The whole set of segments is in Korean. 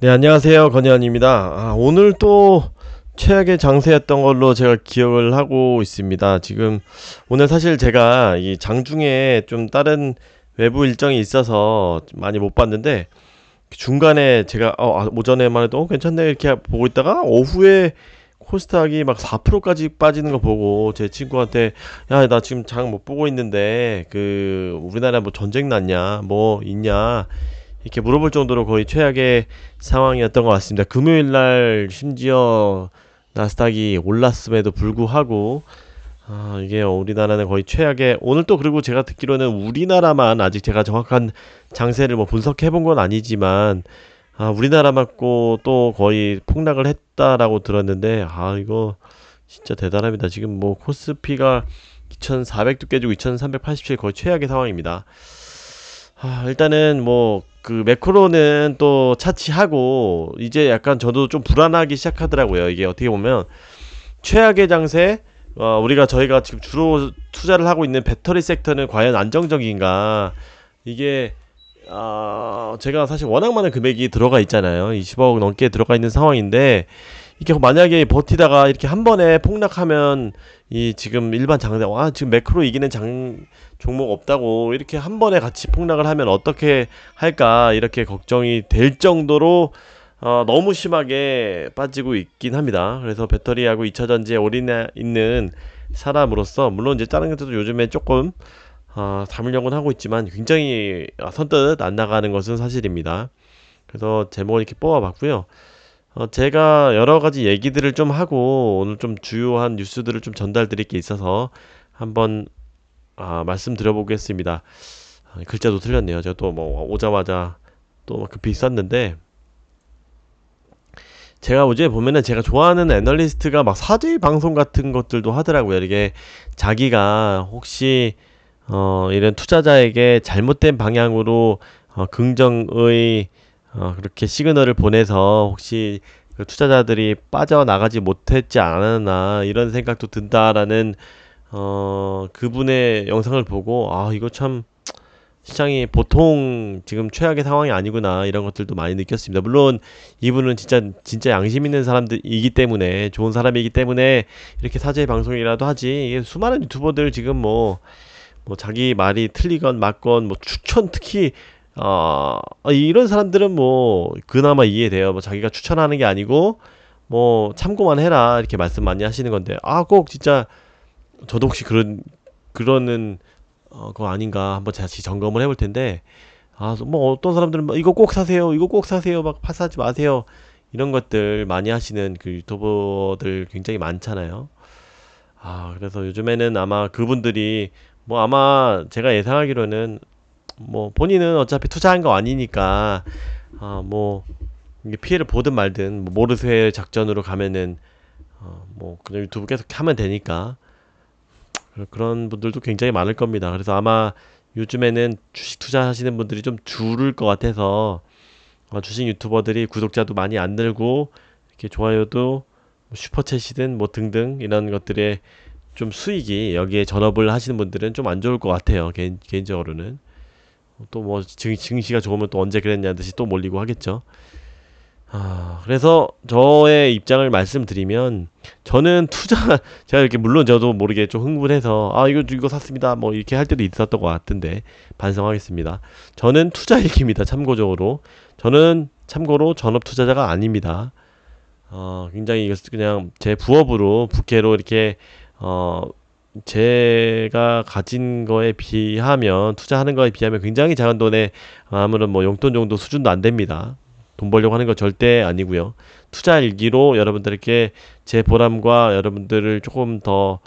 네, 안녕하세요. 건현입니다. 오늘 또 최악의 장세였던 걸로 제가 기억을 하고 있습니다. 지금 오늘 사실 제가 이 장중에 좀 다른 외부 일정이 있어서 많이 못 봤는데 중간에 제가 오전에만 해도 괜찮네 이렇게 보고 있다가 오후에 코스닥이 막 4%까지 빠지는 거 보고 제 친구한테 야, 나 지금 장 못 보고 있는데 그 우리나라 뭐 전쟁 났냐 뭐 있냐 이렇게 물어볼 정도로 거의 최악의 상황이었던 것 같습니다. 금요일 날 심지어 나스닥이 올랐음에도 불구하고 이게 우리나라는 거의 최악의 오늘 또 그리고 제가 듣기로는 우리나라만 아직 제가 정확한 장세를 뭐 분석해 본 건 아니지만 우리나라 맞고 또 거의 폭락을 했다라고 들었는데 이거 진짜 대단합니다. 지금 뭐 코스피가 2,400도 깨지고 2,387 거의 최악의 상황입니다. 일단은 뭐 그 매크로는 또 차치하고 이제 약간 저도 좀 불안하기 시작하더라고요. 이게 어떻게 보면 최악의 장세 우리가 저희가 지금 주로 투자를 하고 있는 배터리 섹터는 과연 안정적인가 이게 제가 사실 워낙 많은 금액이 들어가 있잖아요. 20억 넘게 들어가 있는 상황인데 이게 만약에 버티다가 이렇게 한 번에 폭락하면 이 지금 일반 장세 지금 매크로 이기는 장 종목 없다고 이렇게 한 번에 같이 폭락을 하면 어떻게 할까 이렇게 걱정이 될 정도로 너무 심하게 빠지고 있긴 합니다. 그래서 배터리하고 2차전지에 올인해 있는 사람으로서 물론 이제 다른 것들도 요즘에 조금 담으려고는 하고 있지만 굉장히 선뜻 안 나가는 것은 사실입니다. 그래서 제목을 이렇게 뽑아봤고요. 제가 여러 가지 얘기들을 좀 하고 오늘 좀 주요한 뉴스들을 좀 전달 드릴 게 있어서 한번 말씀드려보겠습니다. 글자도 틀렸네요. 제가 또 뭐 오자마자 또 급히 썼는데 제가 어제 보면은 제가 좋아하는 애널리스트가 막 사제의 방송 같은 것들도 하더라고요. 이게 자기가 혹시 이런 투자자에게 잘못된 방향으로 긍정의 그렇게 시그널을 보내서 혹시 그 투자자들이 빠져나가지 못했지 않았나 이런 생각도 든다라는 그분의 영상을 보고 이거 참 시장이 보통 지금 최악의 상황이 아니구나 이런 것들도 많이 느꼈습니다. 물론 이분은 진짜 양심 있는 사람들이기 때문에 좋은 사람이기 때문에 이렇게 사죄의 방송이라도 하지 이게 수많은 유튜버들 지금 뭐 자기 말이 틀리건 맞건 뭐 추천 특히 이런 사람들은 뭐 그나마 이해돼요. 뭐 자기가 추천하는 게 아니고 뭐 참고만 해라 이렇게 말씀 많이 하시는 건데 꼭 진짜 저도 혹시 그러는 그거 아닌가 한번 다시 점검을 해볼 텐데 뭐 어떤 사람들은 막 이거 꼭 사세요 이거 꼭 사세요 막 파사하지 마세요 이런 것들 많이 하시는 그 유튜버들 굉장히 많잖아요. 그래서 요즘에는 아마 그분들이 뭐 아마 제가 예상하기로는 뭐 본인은 어차피 투자한 거 아니니까 뭐 이게 피해를 보든 말든 뭐 모르쇠 작전으로 가면은 뭐 그냥 유튜브 계속 하면 되니까 그런 분들도 굉장히 많을 겁니다. 그래서 아마 요즘에는 주식 투자하시는 분들이 좀 줄을 것 같아서 주식 유튜버들이 구독자도 많이 안 늘고 이렇게 좋아요도 뭐 슈퍼챗이든 뭐 등등 이런 것들의 좀 수익이 여기에 전업을 하시는 분들은 좀 안 좋을 것 같아요. 개인적으로는. 또 뭐 증시가 좋으면 또 언제 그랬냐 듯이 또 몰리고 하겠죠. 그래서 저의 입장을 말씀드리면 저는 제가 이렇게 물론 저도 모르게 좀 흥분해서 이거 샀습니다 뭐 이렇게 할 때도 있었던 것 같은데 반성하겠습니다. 저는 투자일기입니다. 참고적으로 저는 참고로 전업 투자자가 아닙니다. 굉장히 이거 그냥 제 부업으로 부캐로 이렇게 어 제가 가진 거에 비하면 투자하는 거에 비하면 굉장히 작은 돈에 아무런 뭐 용돈 정도 수준도 안 됩니다. 돈 벌려고 하는 거 절대 아니고요. 투자 일기로 여러분들께 제 보람과 여러분들을 조금 더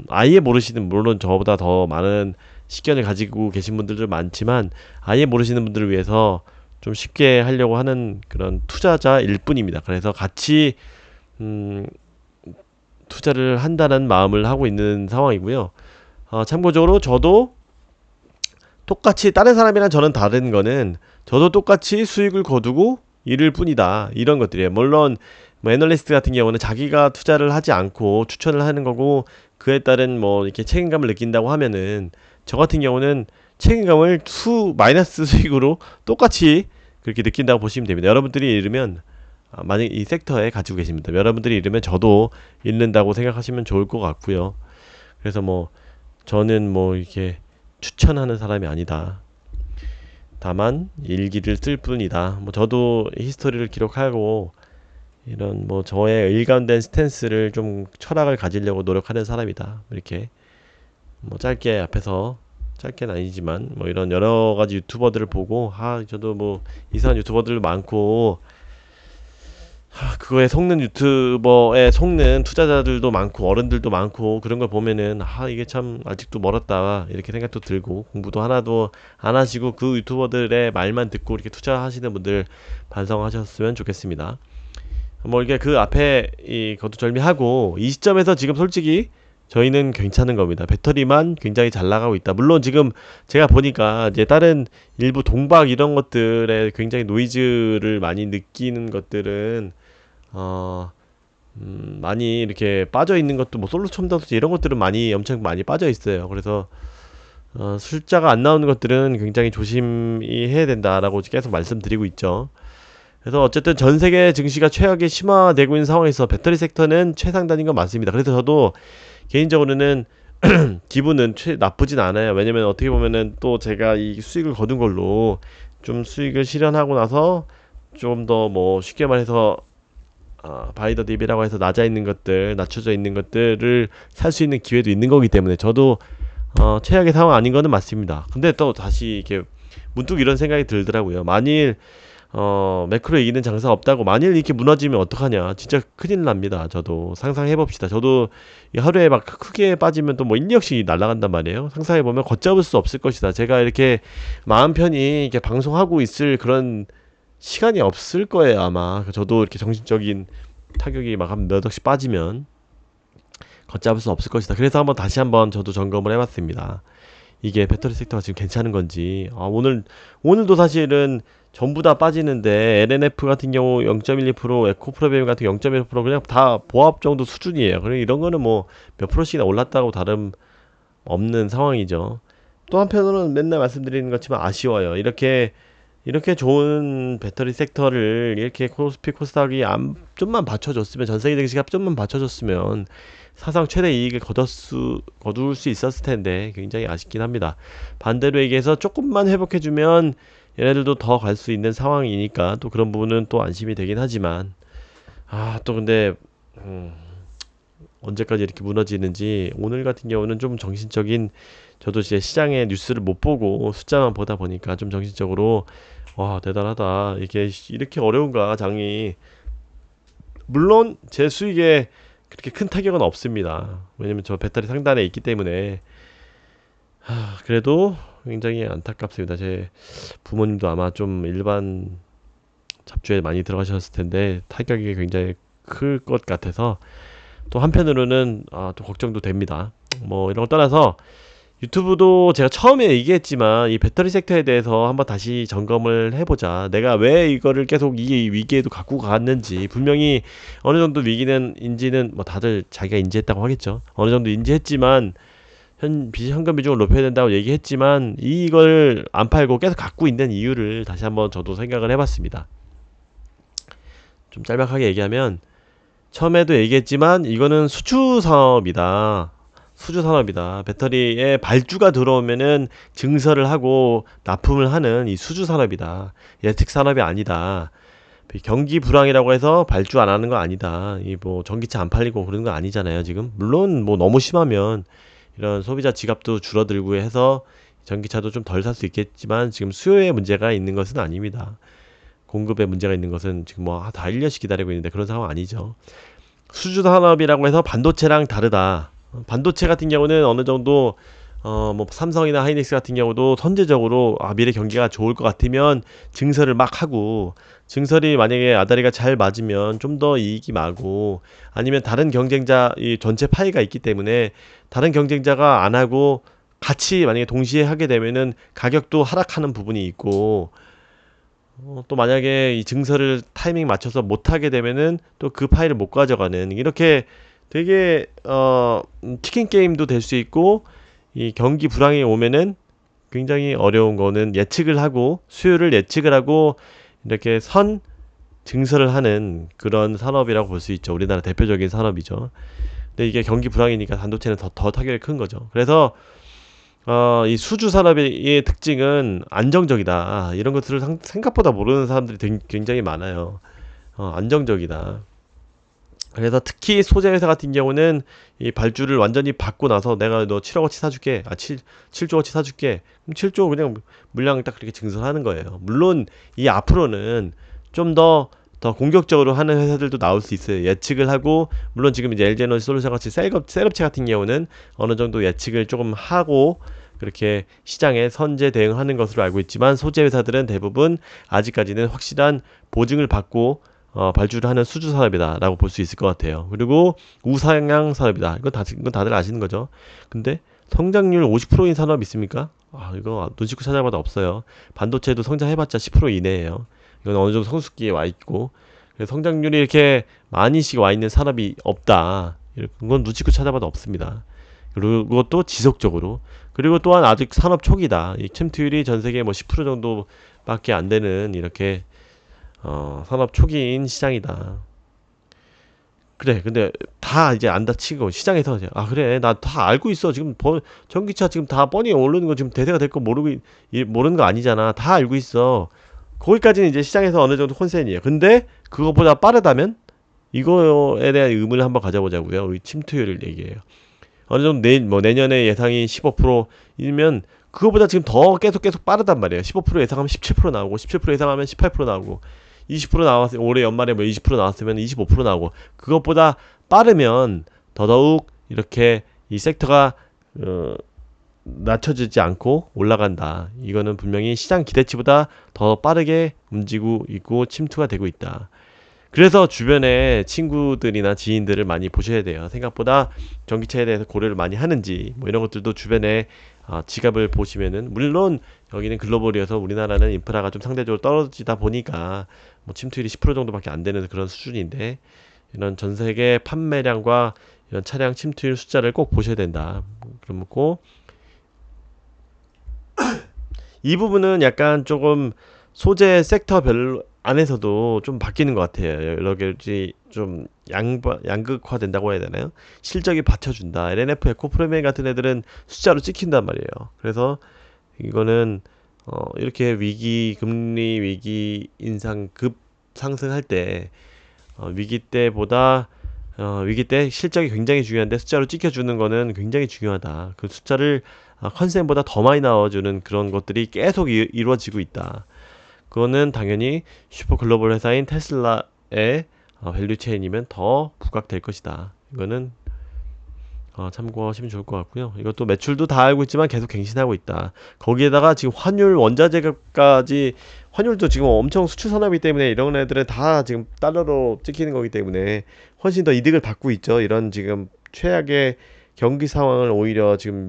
아예 모르시는 물론 저보다 더 많은 식견을 가지고 계신 분들도 많지만 아예 모르시는 분들을 위해서 좀 쉽게 하려고 하는 그런 투자자일 뿐입니다. 그래서 같이 음, 투자를 한다는 마음을 하고 있는 상황이고요. 참고적으로 저도 똑같이 다른 사람이랑 저는 다른 거는 저도 똑같이 수익을 거두고 잃을 뿐이다. 이런 것들이에요. 물론 뭐 애널리스트 같은 경우는 자기가 투자를 하지 않고 추천을 하는 거고 그에 따른 뭐 이렇게 책임감을 느낀다고 하면은 저 같은 경우는 책임감을 마이너스 수익으로 똑같이 그렇게 느낀다고 보시면 됩니다. 여러분들이 잃으면 만약 이 섹터에 가지고 계십니다. 여러분들이 잃으면 저도 잃는다고 생각하시면 좋을 것 같고요. 그래서 뭐 저는 뭐 이렇게 추천하는 사람이 아니다. 다만 일기를 쓸 뿐이다. 뭐 저도 히스토리를 기록하고 이런 뭐 저의 일관된 스탠스를 좀 철학을 가지려고 노력하는 사람이다. 이렇게 뭐 짧게 앞에서 짧게는 아니지만 뭐 이런 여러 가지 유튜버들을 보고 저도 뭐 이상한 유튜버들 많고 그거에 속는 유튜버에 속는 투자자들도 많고 어른들도 많고 그런 걸 보면은 이게 참 아직도 멀었다 이렇게 생각도 들고 공부도 하나도 안 하시고 그 유튜버들의 말만 듣고 이렇게 투자하시는 분들 반성하셨으면 좋겠습니다. 뭐 이게 그 앞에 이 거두절미하고 이 시점에서 지금 솔직히 저희는 괜찮은 겁니다. 배터리만 굉장히 잘 나가고 있다. 물론 지금 제가 보니까 이제 다른 일부 동박 이런 것들에 굉장히 노이즈를 많이 느끼는 것들은 많이 이렇게 빠져 있는 것도 뭐 솔로 첨단소지 이런 것들은 많이 엄청 많이 빠져 있어요. 그래서 숫자가 안 나오는 것들은 굉장히 조심히 해야 된다라고 계속 말씀드리고 있죠. 그래서 어쨌든 전 세계 증시가 최악의 심화되고 있는 상황에서 배터리 섹터는 최상단인 건 맞습니다. 그래서 저도 개인적으로는 기분은 나쁘진 않아요. 왜냐면 어떻게 보면은 또 제가 이 수익을 거둔 걸로 좀 수익을 실현하고 나서 좀 더 뭐 쉽게 말해서 바이더 딥이라고 해서 낮춰져 있는 것들을 살 수 있는 기회도 있는 거기 때문에 저도 최악의 상황 아닌 거는 맞습니다. 근데 또 다시 이렇게 문득 이런 생각이 들더라고요. 만일 매크로에 이기는 장사 없다고 만일 이렇게 무너지면 어떡하냐. 진짜 큰일 납니다. 저도 상상해봅시다. 저도 하루에 막 크게 빠지면 또 뭐 1억씩 날아간단 말이에요. 상상해보면 걷잡을 수 없을 것이다. 제가 이렇게 마음 편히 이렇게 방송하고 있을 그런 시간이 없을 거예요, 아마. 저도 이렇게 정신적인 타격이 막 한 몇 억씩 빠지면 걷잡을 수 없을 것이다. 그래서 다시 한번 저도 점검을 해봤습니다. 이게 배터리 섹터가 지금 괜찮은 건지. 오늘도 사실은 전부 다 빠지는데 LNF 같은 경우 0.12%, 에코프로비움 같은 경우 0.1% 그냥 다 보합 정도 수준이에요. 그래 이런 거는 뭐 몇 프로씩이나 올랐다고 다름 없는 상황이죠. 또 한편으로는 맨날 말씀드리는 것지만 아쉬워요. 이렇게 좋은 배터리 섹터를 이렇게 코스피 코스닥이 좀만 받쳐줬으면 전 세계 증시가 좀만 받쳐줬으면 사상 최대 이익을 거둘 수 있었을 텐데 굉장히 아쉽긴 합니다. 반대로 얘기해서 조금만 회복해주면 얘네들도 더 갈 수 있는 상황이니까 또 그런 부분은 또 안심이 되긴 하지만 또 근데 언제까지 이렇게 무너지는지 오늘 같은 경우는 좀 정신적인 저도 이제 시장의 뉴스를 못 보고 숫자만 보다 보니까 좀 정신적으로 와 대단하다 이게 이렇게 어려운가 장이 물론 제 수익에 그렇게 큰 타격은 없습니다. 왜냐면 저 배터리 상단에 있기 때문에 그래도 굉장히 안타깝습니다. 제 부모님도 아마 좀 일반 잡주에 많이 들어가셨을 텐데 타격이 굉장히 클 것 같아서 또 한편으로는 또 걱정도 됩니다. 뭐 이런 거 떠나서 유튜브도 제가 처음에 얘기했지만 이 배터리 섹터에 대해서 한번 다시 점검을 해보자. 내가 왜 이거를 계속 이 위기에도 갖고 갔는지 분명히 어느 정도 위기는 인지는 뭐 다들 자기가 인지했다고 하겠죠. 어느 정도 인지했지만 현금 비중을 높여야 된다고 얘기했지만 이걸 안 팔고 계속 갖고 있는 이유를 다시 한번 저도 생각을 해봤습니다. 좀 짤막하게 얘기하면 처음에도 얘기했지만 이거는 수주 산업이다. 배터리에 발주가 들어오면은 증설을 하고 납품을 하는 이 수주 산업이다. 예측 산업이 아니다. 경기 불황이라고 해서 발주 안 하는 거 아니다. 이 뭐 전기차 안 팔리고 그런 거 아니잖아요, 지금. 물론 뭐 너무 심하면 이런 소비자 지갑도 줄어들고 해서 전기차도 좀 덜 살 수 있겠지만 지금 수요에 문제가 있는 것은 아닙니다. 공급에 문제가 있는 것은 지금 뭐 다 1년씩 기다리고 있는데 그런 상황 아니죠. 수주 산업이라고 해서 반도체랑 다르다. 반도체 같은 경우는 어느 정도 뭐 삼성이나 하이닉스 같은 경우도 선제적으로 미래 경기가 좋을 것 같으면 증설을 막 하고 증설이 만약에 아다리가 잘 맞으면 좀 더 이익이 나고 아니면 다른 경쟁자 이 전체 파이가 있기 때문에 다른 경쟁자가 안 하고 같이 만약에 동시에 하게 되면은 가격도 하락하는 부분이 있고 또 만약에 이 증설을 타이밍 맞춰서 못 하게 되면은 또 그 파일을 못 가져가는 이렇게 되게 치킨 게임도 될 수 있고 이 경기 불황이 오면은 굉장히 어려운 거는 예측을 하고 수요를 예측을 하고 이렇게 증설을 하는 그런 산업이라고 볼 수 있죠. 우리나라 대표적인 산업이죠. 근데 이게 경기 불황이니까 반도체는 더 타격이 큰 거죠. 그래서 이 수주 산업의 특징은 안정적이다. 이런 것들을 생각보다 모르는 사람들이 굉장히 많아요. 안정적이다. 그래서 특히 소재 회사 같은 경우는 이 발주를 완전히 받고 나서 내가 너 7억어치 사줄게. 7조어치 사줄게. 그럼 7조 그냥 물량 딱 그렇게 증설하는 거예요. 물론 이 앞으로는 좀 더 공격적으로 하는 회사들도 나올 수 있어요. 예측을 하고, 물론 지금 이제 LG에너지 솔루션 같이 셀업체 같은 경우는 어느 정도 예측을 조금 하고, 그렇게 시장에 선제 대응하는 것으로 알고 있지만, 소재 회사들은 대부분 아직까지는 확실한 보증을 받고 발주를 하는 수주 산업이다라고 볼 수 있을 것 같아요. 그리고 우상향 산업이다. 이건 다들 아시는 거죠. 근데 성장률 50%인 산업 있습니까? 이거 눈 씻고 찾아봐도 없어요. 반도체도 성장해봤자 10% 이내예요. 이건 어느 정도 성숙기에 와 있고, 그래서 성장률이 이렇게 많이씩 와 있는 산업이 없다. 이건 눈 씻고 찾아봐도 없습니다. 그리고 그것도 지속적으로. 그리고 또한 아직 산업 초기다. 이 침투율이 전 세계 뭐 10% 정도밖에 안 되는 이렇게 산업 초기인 시장이다. 그래, 근데 다 이제 안다 치고 시장에서 이제, 그래, 나 다 알고 있어. 지금 전기차 지금 다 뻔히 오르는 거 지금 대세가 될 거 모르는 거 아니잖아. 다 알고 있어. 거기까지는 이제 시장에서 어느 정도 콘센이에요. 근데 그거보다 빠르다면 이거에 대한 의문을 한번 가져보자고요. 이 침투율을 얘기해요. 어느 정도 내년에 예상이 15%이면 그거보다 지금 더 계속 빠르단 말이에요. 15% 예상하면 17% 나오고, 17% 예상하면 18% 나오고, 20% 나왔으면, 올해 연말에 뭐 20% 나왔으면 25% 나오고, 그것보다 빠르면 더더욱 이렇게 이 섹터가 낮춰지지 않고 올라간다. 이거는 분명히 시장 기대치보다 더 빠르게 움직이고 있고 침투가 되고 있다. 그래서 주변에 친구들이나 지인들을 많이 보셔야 돼요. 생각보다 전기차에 대해서 고려를 많이 하는지, 뭐 이런 것들도 주변에 지갑을 보시면은, 물론 여기는 글로벌이어서 우리나라는 인프라가 좀 상대적으로 떨어지다 보니까 뭐 침투율이 10% 정도밖에 안 되는 그런 수준인데, 이런 전 세계 판매량과 이런 차량 침투율 숫자를 꼭 보셔야 된다. 그렇고 이 부분은 약간 조금 소재 섹터별 안에서도 좀 바뀌는 것 같아요. 여러 가지 좀 양극화 된다고 해야 되나요? 실적이 받쳐준다. LNF, 에코프로메 같은 애들은 숫자로 찍힌단 말이에요. 그래서 이거는 이렇게 금리 위기 인상 급 상승할 때 위기 때 실적이 굉장히 중요한데 숫자로 찍혀주는 거는 굉장히 중요하다. 그 숫자를 컨센보다 더 많이 나와주는 그런 것들이 계속 이루어지고 있다. 그거는 당연히 슈퍼 글로벌 회사인 테슬라의 밸류 체인이면 더 부각될 것이다. 이거는 참고하시면 좋을 것 같고요. 이것도 매출도 다 알고 있지만 계속 갱신하고 있다. 거기에다가 지금 환율도 지금 엄청 수출 산업이기 때문에 이런 애들은 다 지금 달러로 찍히는 거기 때문에 훨씬 더 이득을 받고 있죠. 이런 지금 최악의 경기 상황을 오히려 지금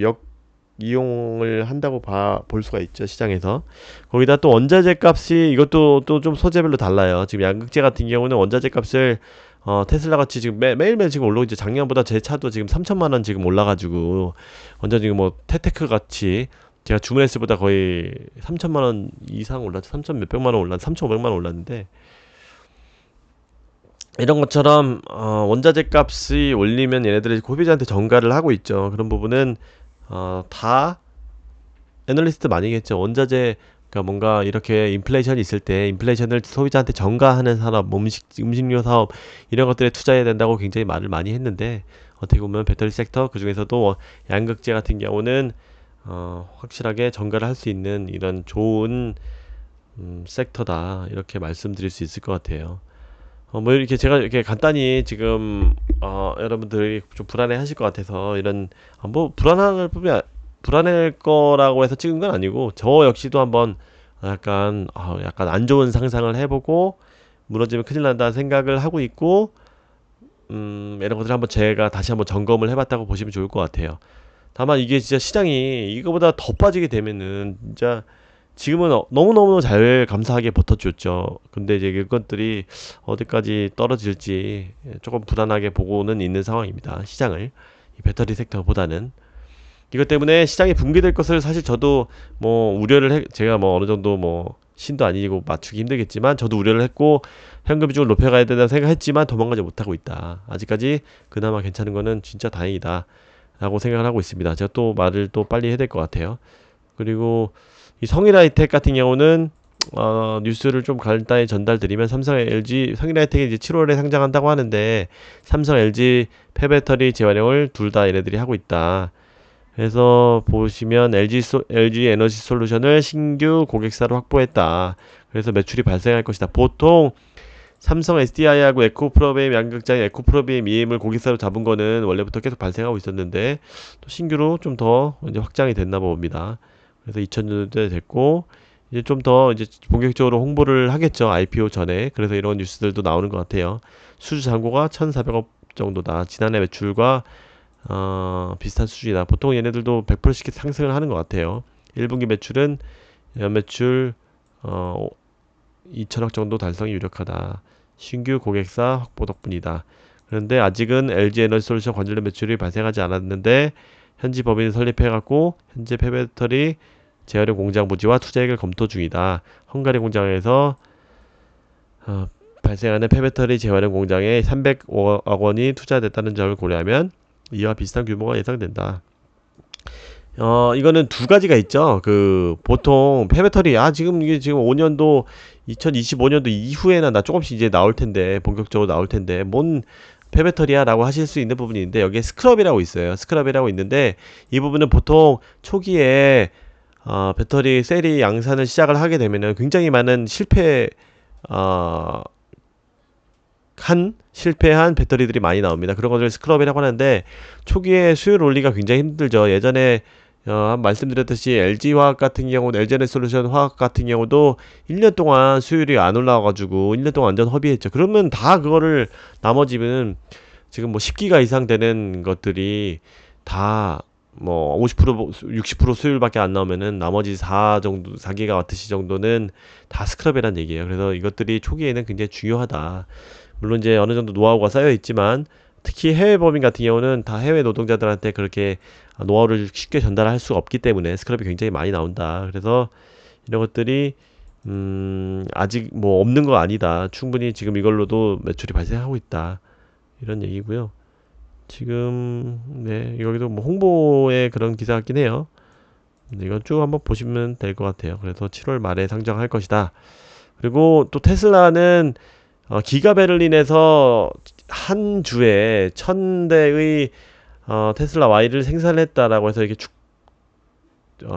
이용을 한다고 볼 수가 있죠, 시장에서. 거기다 또 원자재 값이, 이것도 또 좀 소재별로 달라요. 지금 양극재 같은 경우는 원자재 값을 테슬라 같이 지금 매일매일 지금 올라오고 있죠. 작년보다 제 차도 지금 3천만 원 지금 올라가지고, 완전 지금 뭐 테테크 같이 제가 주문했을 보다 거의 3천만 원 이상 올랐죠. 3천 몇백만 원 3,500만 원 올랐는데, 이런 것처럼 원자재 값이 올리면 얘네들이 소비자한테 전가를 하고 있죠. 그런 부분은 다 애널리스트 많이겠죠. 그러니까 뭔가 이렇게 인플레이션이 있을 때 인플레이션을 소비자한테 전가하는 산업, 뭐 음식료 사업 이런 것들에 투자해야 된다고 굉장히 말을 많이 했는데, 어떻게 보면 배터리 섹터 그 중에서도 양극재 같은 경우는 확실하게 전가를 할 수 있는 이런 좋은 섹터다, 이렇게 말씀드릴 수 있을 것 같아요. 뭐 이렇게 제가 이렇게 간단히 지금 여러분들이 좀 불안해 하실 것 같아서 이런 뭐 불안할 거라고 해서 찍은 건 아니고, 저 역시도 한번 약간 안 좋은 상상을 해보고 무너지면 큰일 난다는 생각을 하고 있고, 이런 것들 한번 제가 다시 한번 점검을 해봤다고 보시면 좋을 것 같아요. 다만 이게 진짜 시장이 이거보다 더 빠지게 되면은 진짜, 지금은 너무너무 잘 감사하게 버텨줬죠. 근데 이제 이것들이 어디까지 떨어질지 조금 불안하게 보고는 있는 상황입니다. 시장을. 이 배터리 섹터보다는. 이것 때문에 시장이 붕괴될 것을 사실 저도 뭐 제가 뭐 어느 정도 뭐 신도 아니고 맞추기 힘들겠지만 저도 우려를 했고 현금 비중을 높여가야 된다고 생각했지만 도망가지 못하고 있다. 아직까지 그나마 괜찮은 거는 진짜 다행이다 라고 생각을 하고 있습니다. 제가 또 말을 또 빨리 해야 될 것 같아요. 그리고 이 성일하이텍 같은 경우는 뉴스를 좀 간단히 전달드리면 삼성 LG 성일하이텍이 이제 7월에 상장한다고 하는데 삼성 LG 폐배터리 재활용을 둘 다 얘네들이 하고 있다. 그래서 보시면 LG 에너지 솔루션을 신규 고객사로 확보했다. 그래서 매출이 발생할 것이다. 보통 삼성 SDI하고 에코프로비엠 양극장의 에코프로비엠 EM을 고객사로 잡은 거는 원래부터 계속 발생하고 있었는데 또 신규로 좀 더 이제 확장이 됐나 봅니다. 그래서 2000년대 됐고 이제 좀 더 이제 본격적으로 홍보를 하겠죠. IPO 전에. 그래서 이런 뉴스들도 나오는 것 같아요. 수주 잔고가 1,400억 정도다. 지난해 매출과 비슷한 수준이다. 보통 얘네들도 100%씩 상승을 하는 것 같아요. 1분기 매출은 연매출 2천억 정도 달성이 유력하다. 신규 고객사 확보 덕분이다. 그런데 아직은 LG 에너지 솔루션 관련된 매출이 발생하지 않았는데 현지 법인을 설립해갖고 현재 폐배터리 재활용 공장 부지와 투자액을 검토 중이다. 헝가리 공장에서 발생하는 폐배터리 재활용 공장에 300억 원이 투자됐다는 점을 고려하면 이와 비슷한 규모가 예상된다. 이거는 두 가지가 있죠. 그 보통 폐배터리 지금 이게 지금 5년도 2025년도 이후에나 나 조금씩 이제 나올 텐데 본격적으로 나올 텐데 뭔 폐배터리야라고 하실 수 있는 부분이 있는데 여기에 스크럽이라고 있어요. 스크럽이라고 있는데 이 부분은 보통 초기에 배터리 셀이 양산을 시작을 하게 되면은 굉장히 많은 어, 실패한 배터리들이 많이 나옵니다. 그런 것을 스크럽이라고 하는데 초기에 수율 올리기가 굉장히 힘들죠. 예전에 말씀드렸듯이 LG화학 같은 경우는 LG에너지솔루션 화학 같은 경우도 1년 동안 수율이 안 올라와가지고 1년 동안 완전 허비했죠. 그러면 다 그거를 나머지는 지금 뭐 10기가 이상 되는 것들이 다 뭐 50% 60% 수율밖에 안 나오면은 나머지 4기가 와트시 정도는 다 스크럽이란 얘기예요. 그래서 이것들이 초기에는 굉장히 중요하다. 물론 이제 어느 정도 노하우가 쌓여 있지만 특히 해외 법인 같은 경우는 다 해외 노동자들한테 그렇게 노하우를 쉽게 전달할 수가 없기 때문에 스크럽이 굉장히 많이 나온다. 그래서 이런 것들이 아직 뭐 없는 거 아니다. 충분히 지금 이걸로도 매출이 발생하고 있다. 이런 얘기고요. 지금 네 여기도 뭐 홍보의 그런 기사 같긴 해요. 이건 쭉 한번 보시면 될 것 같아요. 그래서 7월 말에 상장할 것이다. 그리고 또 테슬라는 기가 베를린에서 한 주에 1000대의 테슬라 Y를 생산했다라고 해서 이렇게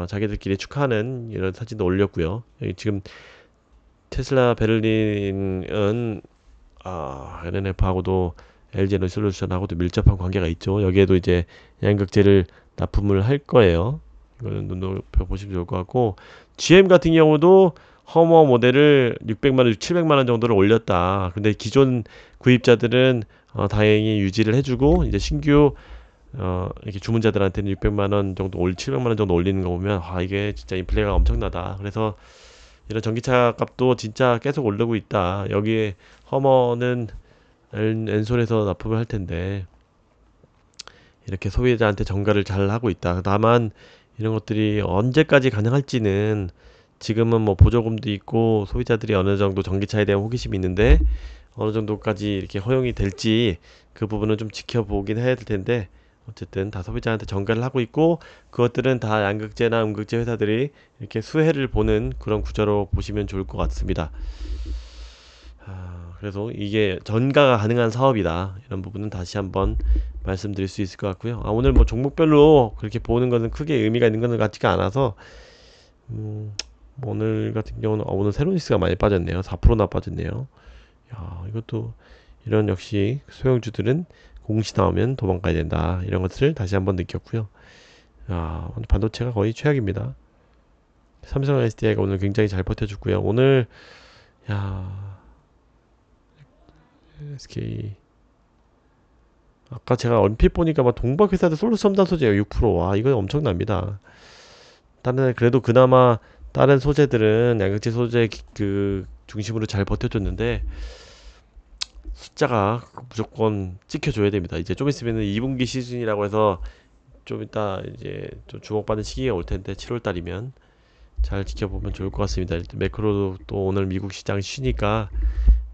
자기들끼리 축하하는 이런 사진도 올렸고요. 여기 지금 테슬라 베를린은 NNF하고도 LG 에너지 솔루션하고도 밀접한 관계가 있죠. 여기에도 이제 양극재를 납품을 할 거예요. 이거는 눈높여 보시면 좋을 것 같고 GM 같은 경우도 허머 모델을 600만원, 700만원 정도를 올렸다. 근데 기존 구입자들은 다행히 유지를 해주고 이제 신규 이렇게 주문자들한테는 600만원 정도 700만원 정도 올리는 거 보면 이게 진짜 인플레가 엄청나다. 그래서 이런 전기차 값도 진짜 계속 오르고 있다. 여기에 허머는 엔솔에서 납품을 할 텐데 이렇게 소비자한테 전가를 잘 하고 있다. 다만 이런 것들이 언제까지 가능할지는 지금은 뭐 보조금도 있고 소비자들이 어느 정도 전기차에 대한 호기심이 있는데 어느 정도까지 이렇게 허용이 될지 그 부분은 좀 지켜보긴 해야 될 텐데 어쨌든 다 소비자한테 전가를 하고 있고 그것들은 다 양극재나 음극재 회사들이 이렇게 수혜를 보는 그런 구조로 보시면 좋을 것 같습니다. 그래서 이게 전가가 가능한 사업이다. 이런 부분은 다시 한번 말씀드릴 수 있을 것 같고요. 오늘 뭐 종목별로 그렇게 보는 것은 크게 의미가 있는 것은 같지가 않아서 오늘 같은 경우는 오늘 세로니스가 많이 빠졌네요. 4%나 빠졌네요. 이것도 이런 역시 소형주들은 공시 나오면 도망가야 된다. 이런 것을 다시 한번 느꼈고요. 오늘 반도체가 거의 최악입니다. 삼성 SDI가 오늘 굉장히 잘 버텨줬고요. 오늘 SK 아까 제가 얼핏 보니까 막 동박회사도 솔루섬단 소재가 6%. 이건 엄청납니다. 그래도 그나마 다른 소재들은 양극재 소재 그 중심으로 잘 버텨줬는데 숫자가 무조건 찍혀줘야 됩니다. 이제 좀 있으면은 2분기 시즌이라고 해서 좀 이따 이제 좀 주목받는 시기가 올 텐데 7월 달이면 잘 지켜보면 좋을 것 같습니다. 일단 매크로도 또 오늘 미국 시장 쉬니까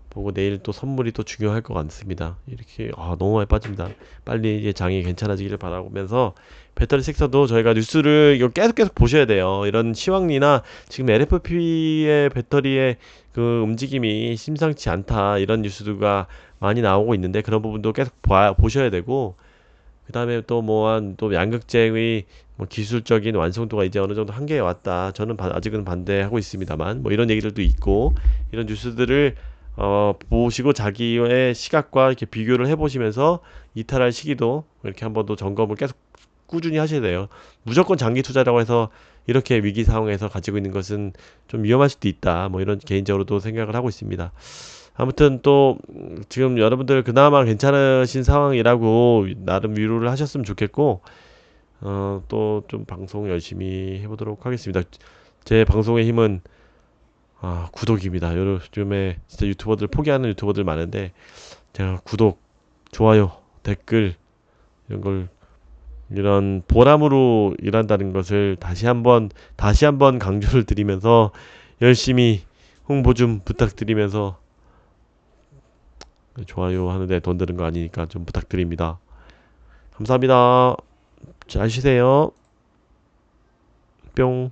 보고 내일 또 선물이 또 중요할 것 같습니다. 이렇게 너무 많이 빠집니다. 빨리 이제 장이 괜찮아지기를 바라면서 배터리 섹터도 저희가 뉴스를 이거 계속 보셔야 돼요. 이런 시황이나 지금 LFP의 배터리의 그 움직임이 심상치 않다 이런 뉴스가 많이 나오고 있는데 그런 부분도 계속 보셔야 되고 그 다음에 또 뭐한 또 양극재의 뭐 기술적인 완성도가 이제 어느 정도 한계에 왔다. 저는 아직은 반대하고 있습니다만 뭐 이런 얘기들도 있고 이런 뉴스들을 보시고 자기의 시각과 이렇게 비교를 해보시면서 이탈할 시기도 이렇게 한번 더 점검을 계속 꾸준히 하셔야 돼요. 무조건 장기 투자라고 해서 이렇게 위기 상황에서 가지고 있는 것은 좀 위험할 수도 있다. 뭐 이런 개인적으로도 생각을 하고 있습니다. 아무튼 또 지금 여러분들 그나마 괜찮으신 상황이라고 나름 위로를 하셨으면 좋겠고 또 좀 방송 열심히 해보도록 하겠습니다. 제 방송의 힘은 구독입니다. 요즘에 진짜 유튜버들 포기하는 유튜버들 많은데 제가 구독, 좋아요, 댓글 이런 보람으로 일한다는 것을 다시 한번 강조를 드리면서 열심히 홍보 좀 부탁드리면서 좋아요 하는데 돈 드는 거 아니니까 좀 부탁드립니다. 감사합니다. 잘 쉬세요. 뿅.